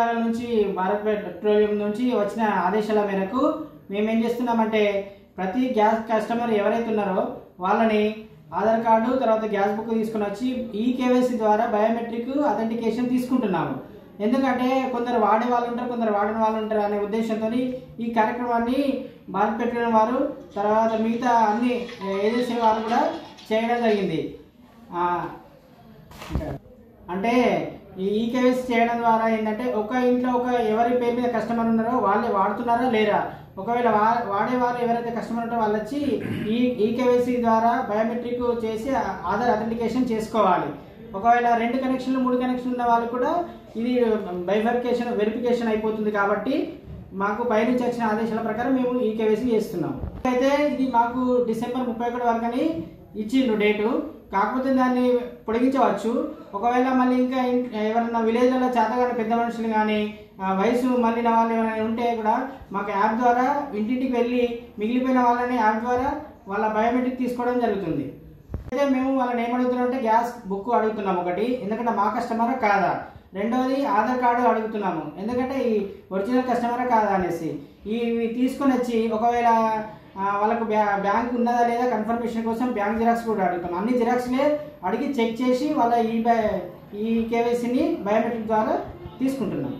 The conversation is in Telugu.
తెలంగాణ నుంచి భారత్ పెట్రోలియం నుంచి వచ్చిన ఆదేశాల మేరకు మేమేం చేస్తున్నామంటే ప్రతి గ్యాస్ కస్టమర్ ఎవరైతే ఉన్నారో వాళ్ళని ఆధార్ కార్డు తర్వాత గ్యాస్ బుక్ తీసుకుని వచ్చి ఈ కేవైసీ ద్వారా బయోమెట్రిక్ అథెంటికేషన్ తీసుకుంటున్నాము. ఎందుకంటే కొందరు వాడే వాళ్ళు ఉంటారు, కొందరు వాడని వాళ్ళు ఉంటారు అనే ఉద్దేశంతో ఈ కార్యక్రమాన్ని భారత్ పెట్రోలియం వారు తర్వాత మిగతా అన్ని ఏజెన్సీల వారు కూడా చేయడం జరిగింది. అంటే ఈ కేవైసీ చేయడం ద్వారా ఏంటంటే ఒక ఇంట్లో ఎవరి పేరు మీద కస్టమర్ ఉన్నారో వాళ్ళే వాడుతున్నారా లేరా, ఒకవేళ వాడేవారు ఎవరైతే కస్టమర్ ఉంటారో వాళ్ళు వచ్చి ఈ కేవైసీ ద్వారా బయోమెట్రిక్ చేసి ఆధార్ అథెంటికేషన్ చేసుకోవాలి. ఒకవేళ 2 కనెక్షన్లు 3 కనెక్షన్లు ఉన్న వాళ్ళు కూడా ఇది వెరిఫికేషన్ అయిపోతుంది. కాబట్టి మాకు పైనుంచి వచ్చిన ఆదేశాల ప్రకారం మేము ఈ కేవైసీ చేస్తున్నాం. అయితే ఇది మాకు డిసెంబర్ 31 వరకు అని ఇచ్చిండ్రు డేటు. కాకపోతే దాన్ని పొడిగించవచ్చు. ఒకవేళ మళ్ళీ ఇంకా ఎవరైనా విలేజ్లలో చేతగాని పెద్ద మనుషులు కానీ వయసు మళ్ళిన వాళ్ళు ఎవరైనా ఉంటే కూడా మాకు యాప్ ద్వారా ఇంటింటికి వెళ్ళి మిగిలిపోయిన వాళ్ళని యాప్ ద్వారా వాళ్ళ బయోమెట్రిక్ తీసుకోవడం జరుగుతుంది. అయితే మేము వాళ్ళని ఏమడుగుతున్నాం అంటే గ్యాస్ బుక్ అడుగుతున్నాం ఒకటి, ఎందుకంటే మా కస్టమరా కాదా. రెండవది ఆధార్ కార్డు అడుగుతున్నాము, ఎందుకంటే ఈ ఒరిజినల్ కస్టమరా కాదా అనేసి. ఇవి తీసుకొని వచ్చి ఒకవేళ వాళ్ళకు బ్యాంక్ ఉన్నదా లేదా కన్ఫర్మేషన్ కోసం బ్యాంక్ జిరాక్స్ కూడా అడుగుతాం. అన్ని జిరాక్స్లే అడిగి చెక్ చేసి వాళ్ళ ఈ కేవైసీని బయోమెట్రిక్ ద్వారా తీసుకుంటున్నాం.